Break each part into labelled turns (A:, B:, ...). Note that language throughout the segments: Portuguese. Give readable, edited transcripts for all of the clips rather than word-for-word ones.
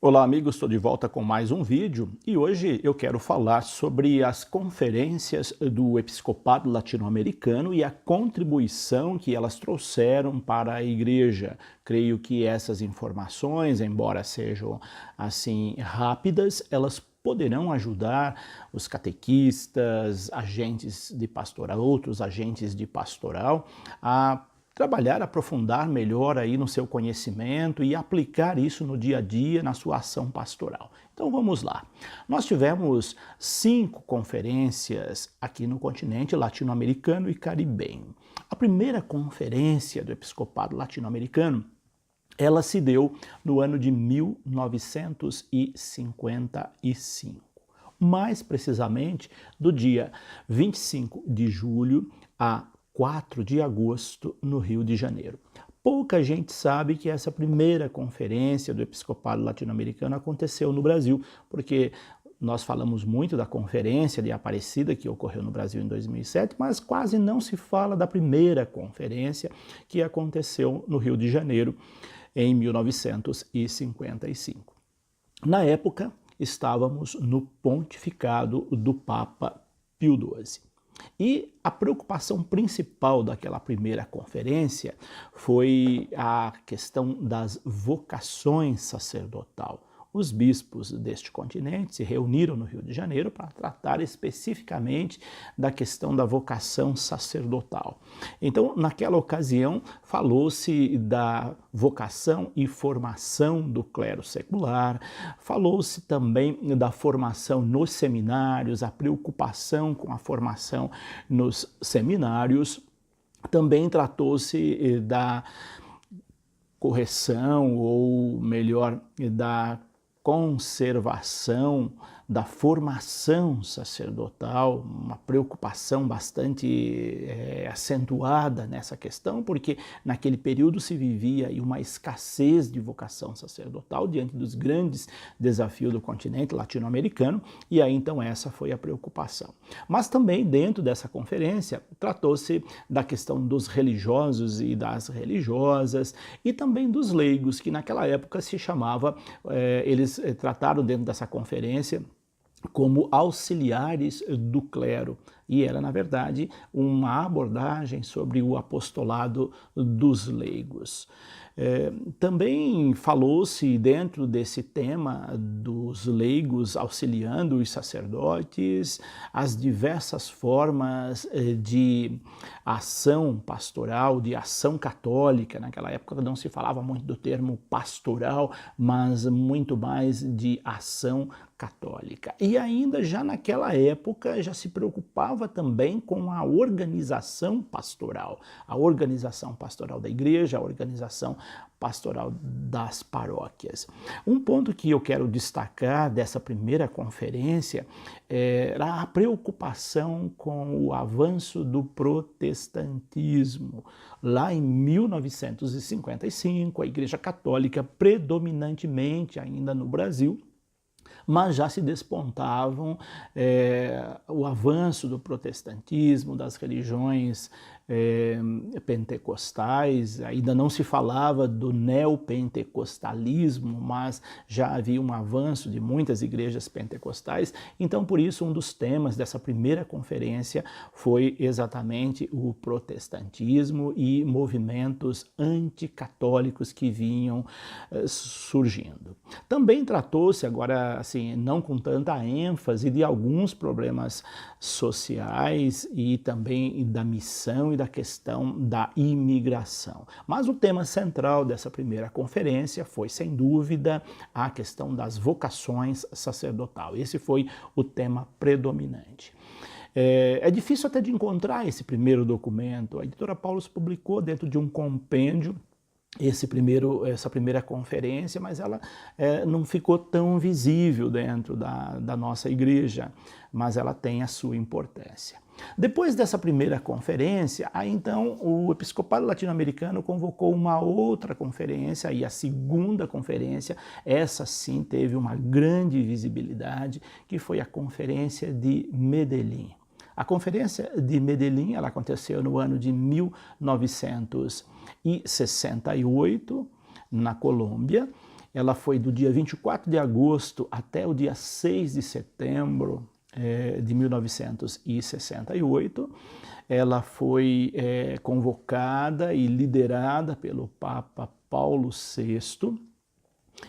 A: Olá amigos, estou de volta com mais um vídeo e hoje eu quero falar sobre as conferências do episcopado latino-americano e a contribuição que elas trouxeram para a igreja. Creio que essas informações, embora sejam assim rápidas, elas poderão ajudar os catequistas, agentes de pastoral, outros agentes de pastoral a trabalhar, aprofundar melhor aí no seu conhecimento e aplicar isso no dia a dia, na sua ação pastoral. Então vamos lá. Nós tivemos 5 conferências aqui no continente latino-americano e caribenho. A primeira conferência do episcopado latino-americano, ela se deu no ano de 1955. Mais precisamente do dia 25 de julho a 4 de agosto, no Rio de Janeiro. Pouca gente sabe que essa primeira conferência do episcopado latino-americano aconteceu no Brasil, porque nós falamos muito da conferência de Aparecida, que ocorreu no Brasil em 2007, mas quase não se fala da primeira conferência que aconteceu no Rio de Janeiro em 1955. Na época, estávamos no pontificado do Papa Pio XII. E a preocupação principal daquela primeira conferência foi a questão das vocações sacerdotal. Os bispos deste continente se reuniram no Rio de Janeiro para tratar especificamente da questão da vocação sacerdotal. Então, naquela ocasião, falou-se da vocação e formação do clero secular, falou-se também da formação nos seminários, a preocupação com a formação nos seminários, também tratou-se da correção, ou melhor, da conservação da formação sacerdotal, uma preocupação bastante acentuada nessa questão, porque naquele período se vivia aí uma escassez de vocação sacerdotal diante dos grandes desafios do continente latino-americano, e aí então essa foi a preocupação. Mas também dentro dessa conferência tratou-se da questão dos religiosos e das religiosas, e também dos leigos, que naquela época se chamava, eles trataram dentro dessa conferência como auxiliares do clero, e era, na verdade, uma abordagem sobre o apostolado dos leigos. Também falou-se dentro desse tema dos leigos auxiliando os sacerdotes, as diversas formas de ação pastoral, de ação católica. Naquela época não se falava muito do termo pastoral, mas muito mais de ação católica. E ainda já naquela época já se preocupava também com a organização pastoral da igreja, a organização pastoral das paróquias. Um ponto que eu quero destacar dessa primeira conferência era a preocupação com o avanço do protestantismo. Lá em 1955, a Igreja Católica, predominantemente ainda no Brasil, mas já se despontavam o avanço do protestantismo, das religiões pentecostais. Ainda não se falava do neopentecostalismo, mas já havia um avanço de muitas igrejas pentecostais. Então, por isso, um dos temas dessa primeira conferência foi exatamente o protestantismo e movimentos anticatólicos que vinham surgindo. Também tratou-se, agora assim, não com tanta ênfase, de alguns problemas sociais e também da missão e da questão da imigração. Mas o tema central dessa primeira conferência foi, sem dúvida, a questão das vocações sacerdotais. Esse foi o tema predominante. É difícil até de encontrar esse primeiro documento. A editora Paulus publicou dentro de um compêndio essa primeira conferência, mas ela não ficou tão visível dentro da nossa igreja, mas ela tem a sua importância. Depois dessa primeira conferência, aí então o episcopado latino-americano convocou uma outra conferência, e a segunda conferência, essa sim teve uma grande visibilidade, que foi a Conferência de Medellín. A Conferência de Medellín, ela aconteceu no ano de 1968, na Colômbia, Ela foi do dia 24 de agosto até o dia 6 de setembro de 1968. Ela foi convocada e liderada pelo Papa Paulo VI,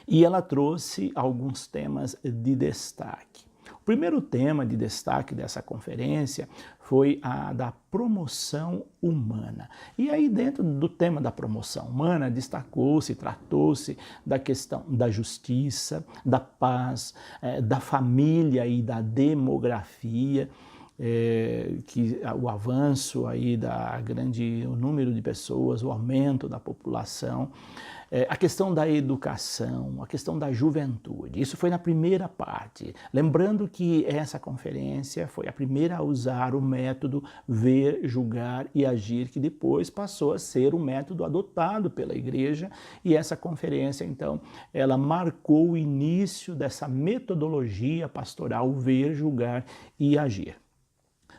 A: e ela trouxe alguns temas de destaque. O primeiro tema de destaque dessa conferência foi a da promoção humana. E aí, dentro do tema da promoção humana, destacou-se, tratou-se da questão da justiça, da paz, da família e da demografia, que o avanço aí o número de pessoas, o aumento da população, a questão da educação, a questão da juventude. Isso foi na primeira parte. Lembrando que essa conferência foi a primeira a usar o método ver, julgar e agir, que depois passou a ser o método adotado pela Igreja, e essa conferência, então, ela marcou o início dessa metodologia pastoral ver, julgar e agir.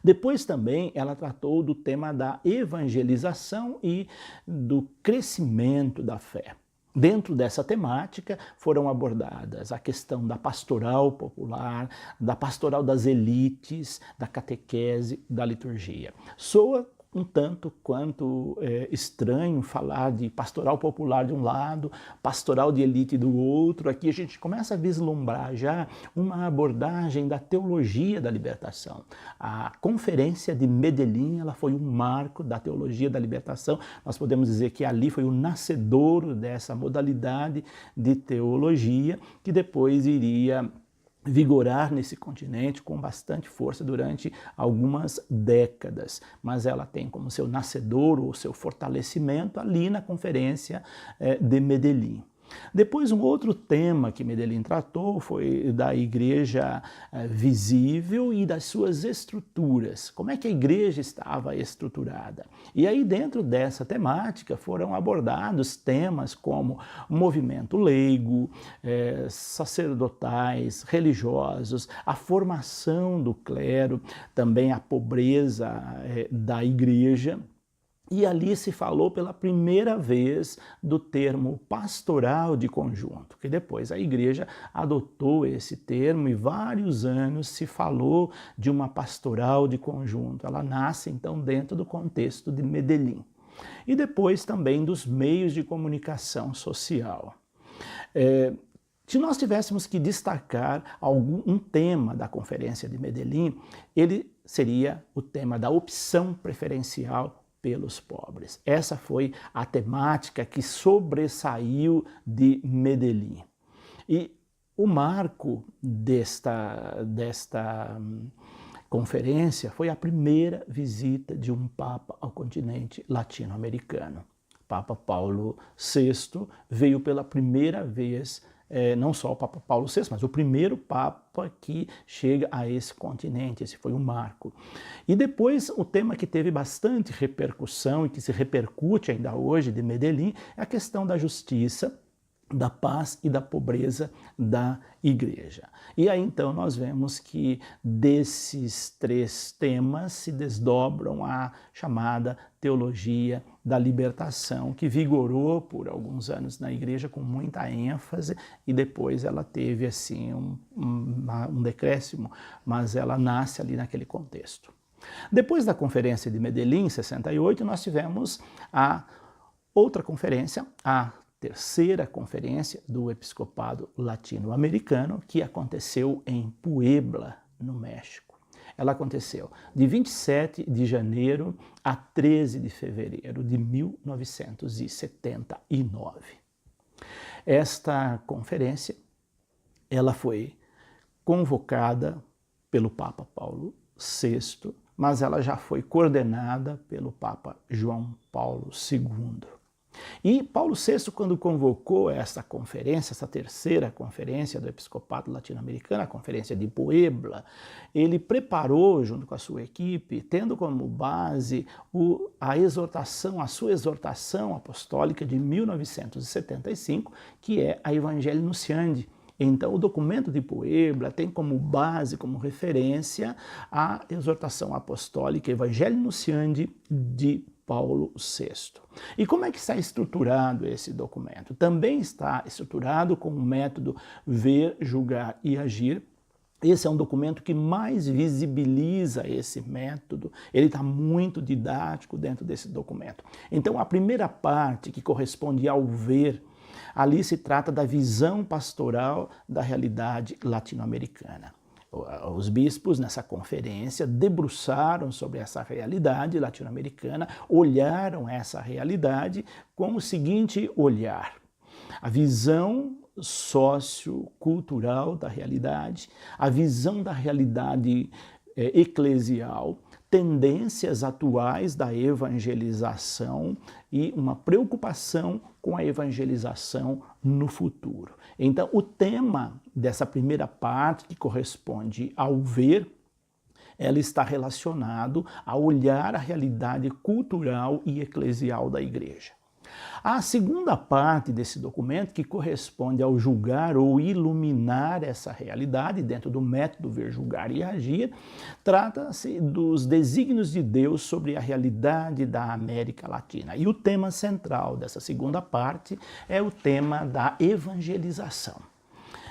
A: Depois também ela tratou do tema da evangelização e do crescimento da fé. Dentro dessa temática foram abordadas a questão da pastoral popular, da pastoral das elites, da catequese, da liturgia. Soa um tanto quanto estranho falar de pastoral popular de um lado, pastoral de elite do outro. Aqui a gente começa a vislumbrar já uma abordagem da teologia da libertação. A Conferência de Medellín, ela foi um marco da teologia da libertação. Nós podemos dizer que ali foi o nascedouro dessa modalidade de teologia, que depois iria vigorar nesse continente com bastante força durante algumas décadas, mas ela tem como seu nascedouro, ou seu fortalecimento ali na Conferência de Medellín. Depois, um outro tema que Medellín tratou foi da igreja visível e das suas estruturas. Como é que a igreja estava estruturada? E aí, dentro dessa temática, foram abordados temas como movimento leigo, sacerdotais, religiosos, a formação do clero, também a pobreza da igreja. E ali se falou pela primeira vez do termo pastoral de conjunto, que depois a igreja adotou esse termo e vários anos se falou de uma pastoral de conjunto. Ela nasce então dentro do contexto de Medellín. E depois também dos meios de comunicação social. Se nós tivéssemos que destacar um tema da Conferência de Medellín, ele seria o tema da opção preferencial pelos pobres. Essa foi a temática que sobressaiu de Medellín. E o marco desta conferência foi a primeira visita de um Papa ao continente latino-americano. Papa Paulo VI veio pela primeira vez, não só o Papa Paulo VI, mas o primeiro Papa que chega a esse continente. Esse foi um marco. E depois, o tema que teve bastante repercussão e que se repercute ainda hoje de Medellín é a questão da justiça, da paz e da pobreza da igreja. E aí então nós vemos que desses três temas se desdobram a chamada teologia da libertação, que vigorou por alguns anos na igreja com muita ênfase, e depois ela teve assim um decréscimo, mas ela nasce ali naquele contexto. Depois da Conferência de Medellín, em 68, nós tivemos a outra conferência, a terceira conferência do Episcopado Latino-Americano, que aconteceu em Puebla, no México. Ela aconteceu de 27 de janeiro a 13 de fevereiro de 1979. Esta conferência, ela foi convocada pelo Papa Paulo VI, mas ela já foi coordenada pelo Papa João Paulo II. E Paulo VI, quando convocou essa conferência, essa terceira conferência do Episcopado Latino-Americano, a Conferência de Puebla, ele preparou, junto com a sua equipe, tendo como base a sua exortação apostólica de 1975, que é a Evangelii Nuntiandi. Então, o documento de Puebla tem como base, como referência, a exortação apostólica Evangelii Nuntiandi de Paulo VI. E como é que está estruturado esse documento? Também está estruturado com o método ver, julgar e agir. Esse é um documento que mais visibiliza esse método, ele está muito didático dentro desse documento. Então, a primeira parte, que corresponde ao ver, ali se trata da visão pastoral da realidade latino-americana. Os bispos, nessa conferência, debruçaram sobre essa realidade latino-americana, olharam essa realidade com o seguinte olhar: a visão sociocultural da realidade, a visão da realidade eclesial, tendências atuais da evangelização e uma preocupação com a evangelização no futuro. Então, o tema dessa primeira parte, que corresponde ao ver, ela está relacionado a olhar a realidade cultural e eclesial da igreja. A segunda parte desse documento, que corresponde ao julgar ou iluminar essa realidade dentro do método ver, julgar e agir, trata-se dos desígnios de Deus sobre a realidade da América Latina. E o tema central dessa segunda parte é o tema da evangelização.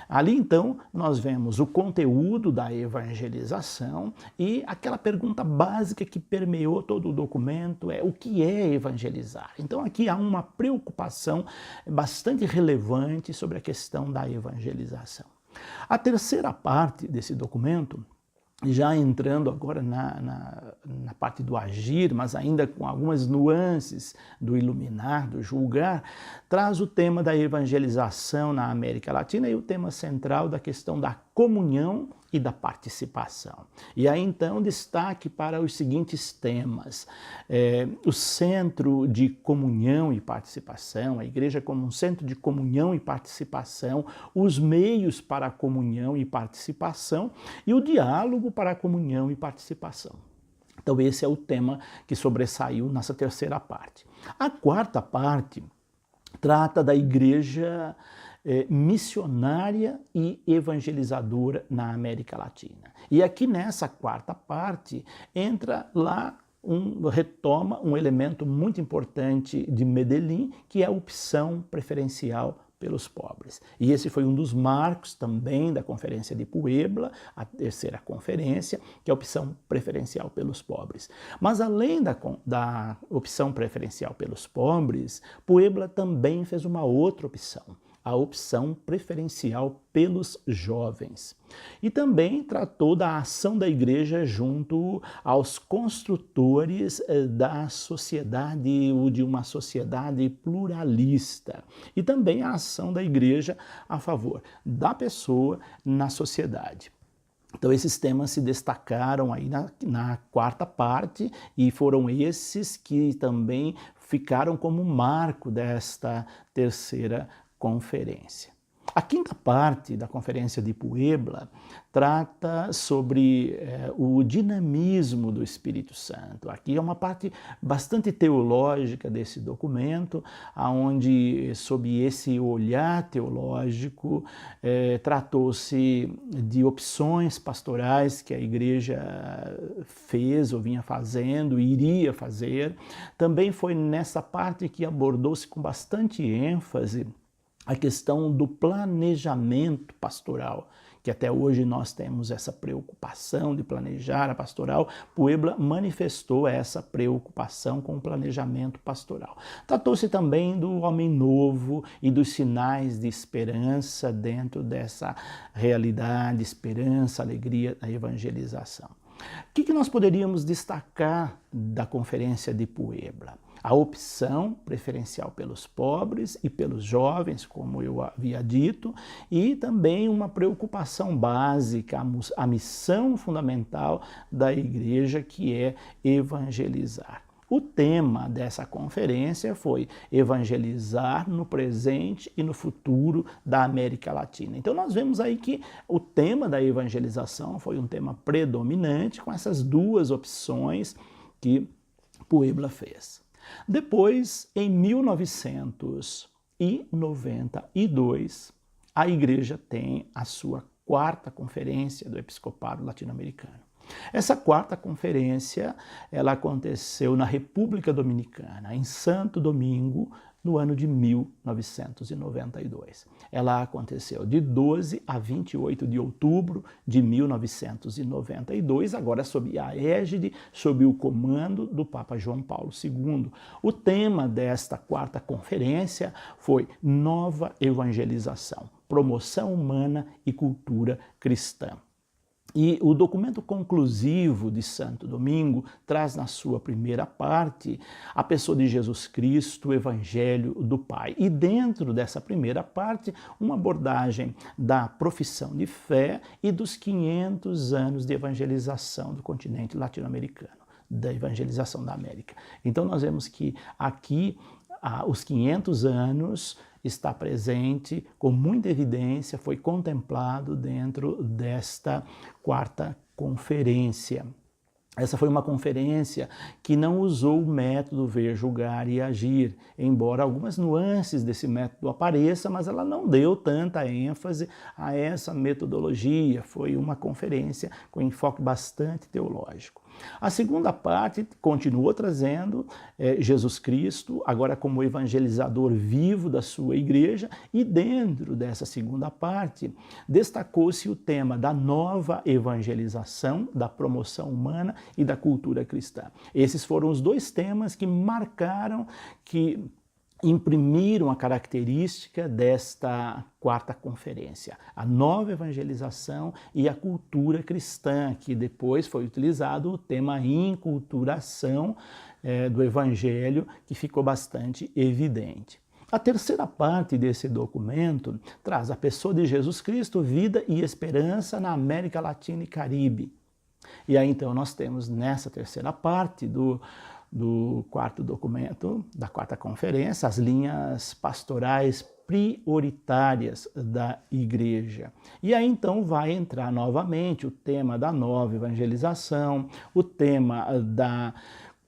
A: Ali, então, nós vemos o conteúdo da evangelização e aquela pergunta básica que permeou todo o documento é: o que é evangelizar? Então, aqui há uma preocupação bastante relevante sobre a questão da evangelização. A terceira parte desse documento, já entrando agora na parte do agir, mas ainda com algumas nuances do iluminar, do julgar, traz o tema da evangelização na América Latina e o tema central da questão da comunhão e da participação. E aí, então, destaque para os seguintes temas: o centro de comunhão e participação, a igreja como um centro de comunhão e participação, os meios para a comunhão e participação e o diálogo para a comunhão e participação. Então, esse é o tema que sobressaiu nessa terceira parte. A quarta parte trata da igreja missionária e evangelizadora na América Latina. E aqui nessa quarta parte entra lá, retoma um elemento muito importante de Medellín, que é a opção preferencial pelos pobres. E esse foi um dos marcos também da Conferência de Puebla, a terceira conferência, que é a opção preferencial pelos pobres. Mas além da opção preferencial pelos pobres, Puebla também fez uma outra opção, a opção preferencial pelos jovens. E também tratou da ação da igreja junto aos construtores da sociedade, ou de uma sociedade pluralista. E também a ação da igreja a favor da pessoa na sociedade. Então, esses temas se destacaram aí na quarta parte e foram esses que também ficaram como marco desta terceira conferência. A quinta parte da Conferência de Puebla trata sobre o dinamismo do Espírito Santo. Aqui é uma parte bastante teológica desse documento, onde, sob esse olhar teológico, tratou-se de opções pastorais que a igreja fez ou vinha fazendo e iria fazer. Também foi nessa parte que abordou-se com bastante ênfase a questão do planejamento pastoral, que até hoje nós temos essa preocupação de planejar a pastoral. Puebla manifestou essa preocupação com o planejamento pastoral. Tratou-se também do homem novo e dos sinais de esperança dentro dessa realidade, esperança, alegria da evangelização. O que nós poderíamos destacar da Conferência de Puebla? A opção preferencial pelos pobres e pelos jovens, como eu havia dito, e também uma preocupação básica, a missão fundamental da igreja, que é evangelizar. O tema dessa conferência foi evangelizar no presente e no futuro da América Latina. Então nós vemos aí que o tema da evangelização foi um tema predominante, com essas duas opções que Puebla fez. Depois, em 1992, a igreja tem a sua quarta conferência do episcopado latino-americano. Essa quarta conferência, ela aconteceu na República Dominicana, em Santo Domingo, no ano de 1992. Ela aconteceu de 12 a 28 de outubro de 1992, agora sob a égide, sob o comando do Papa João Paulo II. O tema desta quarta conferência foi Nova Evangelização, Promoção Humana e Cultura Cristã. E o documento conclusivo de Santo Domingo traz na sua primeira parte a pessoa de Jesus Cristo, o Evangelho do Pai. E dentro dessa primeira parte, uma abordagem da profissão de fé e dos 500 anos de evangelização do continente latino-americano, da evangelização da América. Então nós vemos que aqui os 500 anos está presente com muita evidência, foi contemplado dentro desta quarta conferência. Essa foi uma conferência que não usou o método ver, julgar e agir, embora algumas nuances desse método apareçam, mas ela não deu tanta ênfase a essa metodologia. Foi uma conferência com enfoque bastante teológico. A segunda parte continuou trazendo Jesus Cristo, agora como evangelizador vivo da sua igreja, e dentro dessa segunda parte destacou-se o tema da nova evangelização, da promoção humana e da cultura cristã. Esses foram os dois temas que marcaram, que imprimiram a característica desta quarta conferência, a nova evangelização e a cultura cristã, que depois foi utilizado o tema inculturação do evangelho, que ficou bastante evidente. A terceira parte desse documento traz a pessoa de Jesus Cristo, vida e esperança na América Latina e Caribe. E aí então nós temos nessa terceira parte do quarto documento, da quarta conferência, as linhas pastorais prioritárias da igreja. E aí então vai entrar novamente o tema da nova evangelização, o tema da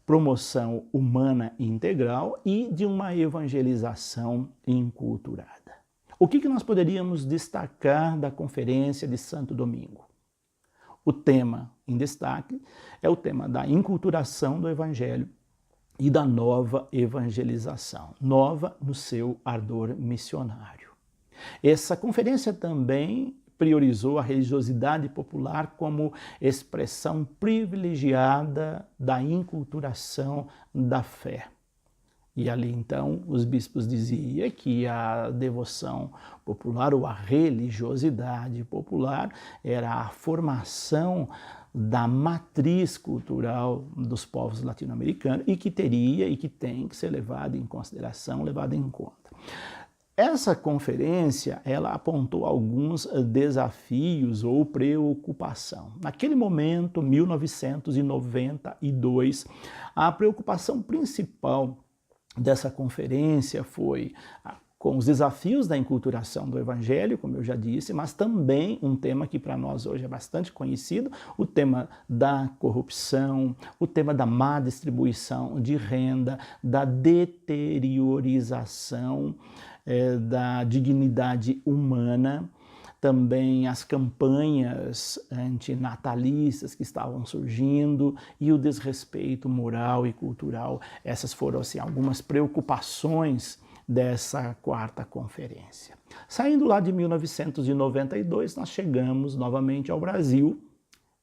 A: promoção humana integral e de uma evangelização inculturada. O que nós poderíamos destacar da conferência de Santo Domingo? O tema em destaque é o tema da inculturação do Evangelho e da nova evangelização, nova no seu ardor missionário. Essa conferência também priorizou a religiosidade popular como expressão privilegiada da inculturação da fé. E ali, então, os bispos diziam que a devoção popular ou a religiosidade popular era a formação da matriz cultural dos povos latino-americanos e que teria e que tem que ser levada em consideração, levada em conta. Essa conferência, ela apontou alguns desafios ou preocupação. Naquele momento, 1992, a preocupação principal dessa conferência foi com os desafios da inculturação do Evangelho, como eu já disse, mas também um tema que para nós hoje é bastante conhecido, o tema da corrupção, o tema da má distribuição de renda, da deteriorização da dignidade humana, também as campanhas antinatalistas que estavam surgindo e o desrespeito moral e cultural. Essas foram assim, algumas preocupações dessa quarta conferência. Saindo lá de 1992, nós chegamos novamente ao Brasil,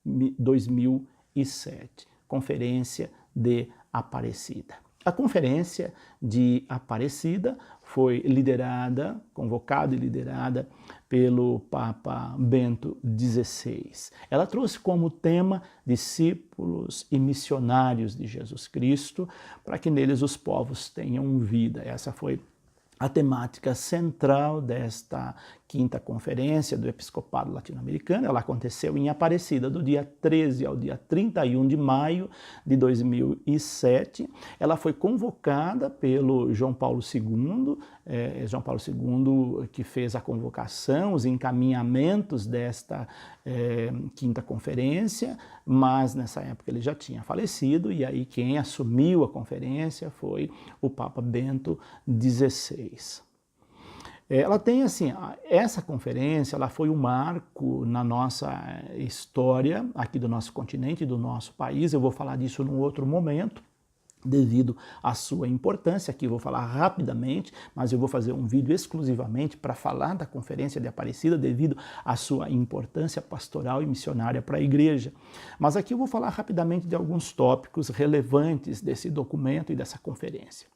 A: 2007, Conferência de Aparecida. A Conferência de Aparecida foi liderada, convocada e liderada pelo Papa Bento XVI. Ela trouxe como tema discípulos e missionários de Jesus Cristo, para que neles os povos tenham vida. Essa foi a temática central desta quinta conferência do Episcopado Latino-Americano. Ela aconteceu em Aparecida, do dia 13 ao dia 31 de maio de 2007. Ela foi convocada pelo João Paulo II, João Paulo II que fez a convocação, os encaminhamentos desta quinta conferência, mas nessa época ele já tinha falecido, e aí quem assumiu a conferência foi o Papa Bento XVI. Ela tem assim, essa conferência, ela foi um marco na nossa história aqui do nosso continente, do nosso país. Eu vou falar disso num outro momento, devido à sua importância. Aqui eu vou falar rapidamente, mas eu vou fazer um vídeo exclusivamente para falar da Conferência de Aparecida, devido à sua importância pastoral e missionária para a igreja. Mas aqui eu vou falar rapidamente de alguns tópicos relevantes desse documento e dessa conferência.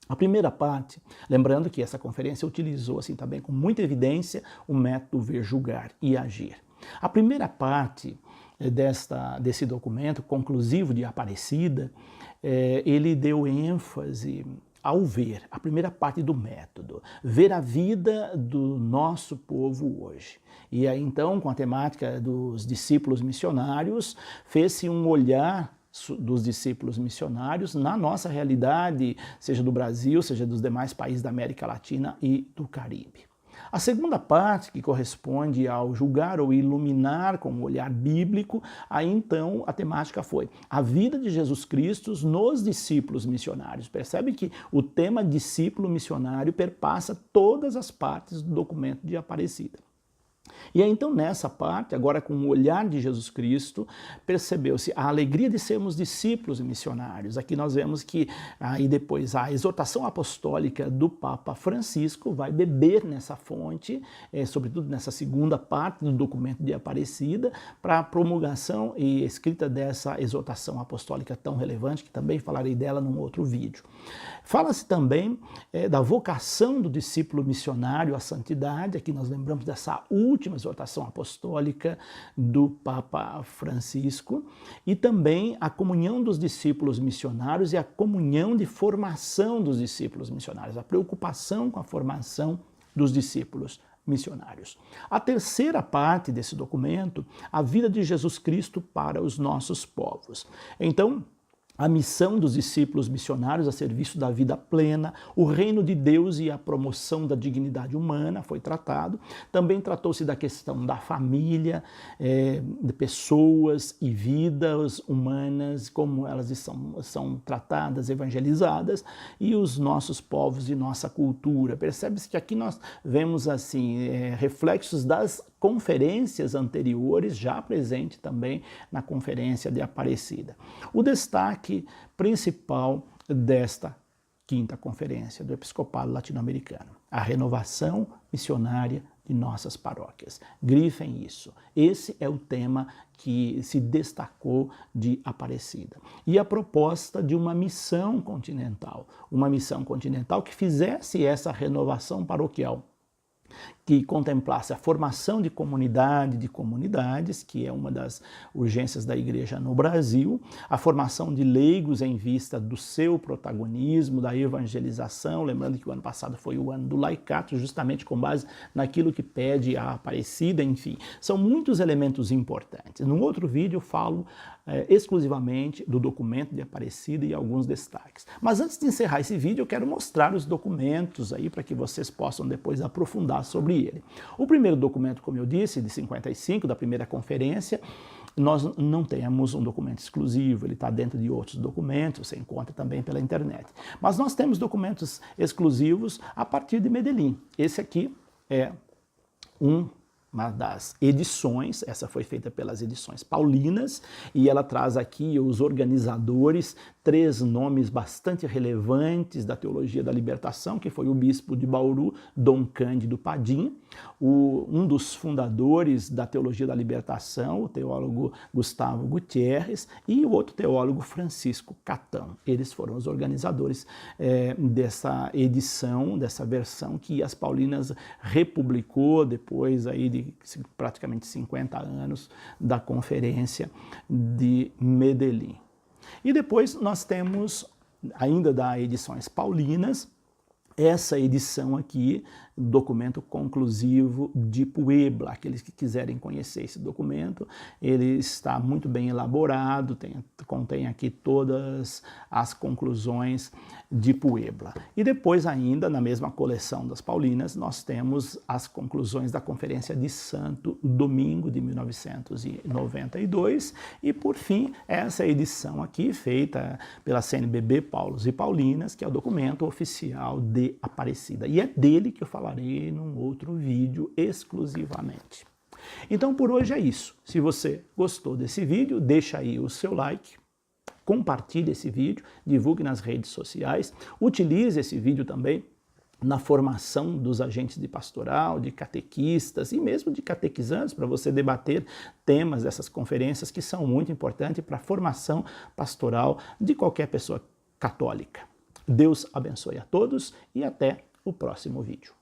A: A primeira parte, lembrando que essa conferência utilizou assim também com muita evidência o método ver, julgar e agir. A primeira parte desse documento conclusivo de Aparecida, ele deu ênfase ao ver, a primeira parte do método, ver a vida do nosso povo hoje. E aí então, com a temática dos discípulos missionários, fez-se um olhar dos discípulos missionários na nossa realidade, seja do Brasil, seja dos demais países da América Latina e do Caribe. A segunda parte, que corresponde ao julgar ou iluminar com o olhar bíblico, aí então a temática foi a vida de Jesus Cristo nos discípulos missionários. Percebe que o tema discípulo missionário perpassa todas as partes do documento de Aparecida. E aí, então, nessa parte, agora com o olhar de Jesus Cristo, percebeu-se a alegria de sermos discípulos e missionários. Aqui nós vemos que aí depois a exortação apostólica do Papa Francisco vai beber nessa fonte, sobretudo nessa segunda parte do documento de Aparecida, para a promulgação e escrita dessa exortação apostólica tão relevante, que também falarei dela num outro vídeo. Fala-se também da vocação do discípulo missionário à santidade. Aqui nós lembramos dessa última exortação apostólica do Papa Francisco, e também a comunhão dos discípulos missionários e a comunhão de formação dos discípulos missionários, a preocupação com a formação dos discípulos missionários. A terceira parte desse documento, a vida de Jesus Cristo para os nossos povos. Então, a missão dos discípulos missionários a serviço da vida plena, o reino de Deus e a promoção da dignidade humana foi tratado. Também tratou-se da questão da família, de pessoas e vidas humanas, como elas são tratadas, evangelizadas, e os nossos povos e nossa cultura. Percebe-se que aqui nós vemos assim reflexos das conferências anteriores, já presente também na Conferência de Aparecida. O destaque principal desta quinta conferência do Episcopado Latino-Americano, a renovação missionária de nossas paróquias. Grifem isso. Esse é o tema que se destacou de Aparecida. E a proposta de uma missão continental que fizesse essa renovação paroquial, que contemplasse a formação de comunidades, que é uma das urgências da Igreja no Brasil, a formação de leigos em vista do seu protagonismo, da evangelização, lembrando que o ano passado foi o ano do laicato, justamente com base naquilo que pede a Aparecida, enfim, são muitos elementos importantes. Num outro vídeo eu falo exclusivamente do documento de Aparecida e alguns destaques. Mas antes de encerrar esse vídeo, eu quero mostrar os documentos aí para que vocês possam depois aprofundar sobre ele. O primeiro documento, como eu disse, de 55, da primeira conferência, nós não temos um documento exclusivo, ele está dentro de outros documentos, você encontra também pela internet. Mas nós temos documentos exclusivos a partir de Medellín. Esse aqui é uma das edições, essa foi feita pelas edições paulinas, e ela traz aqui os organizadores, 3 nomes bastante relevantes da teologia da libertação, que foi o bispo de Bauru, Dom Cândido Padim, um dos fundadores da teologia da libertação, o teólogo Gustavo Gutierrez, e o outro teólogo Francisco Catão. Eles foram os organizadores dessa edição, dessa versão que as paulinas republicou depois aí de praticamente 50 anos da Conferência de Medellín. E depois nós temos, ainda das edições paulinas, essa edição aqui, documento conclusivo de Puebla. Aqueles que quiserem conhecer esse documento, ele está muito bem elaborado, contém aqui todas as conclusões de Puebla. E depois ainda, na mesma coleção das paulinas, nós temos as conclusões da Conferência de Santo Domingo de 1992 e, por fim, essa edição aqui, feita pela CNBB Paulos e Paulinas, que é o documento oficial de de Aparecida. E é dele que eu falarei num outro vídeo exclusivamente. Então por hoje é isso. Se você gostou desse vídeo, deixa aí o seu like, compartilhe esse vídeo, divulgue nas redes sociais, utilize esse vídeo também na formação dos agentes de pastoral, de catequistas e mesmo de catequizantes, para você debater temas dessas conferências que são muito importantes para a formação pastoral de qualquer pessoa católica. Deus abençoe a todos e até o próximo vídeo.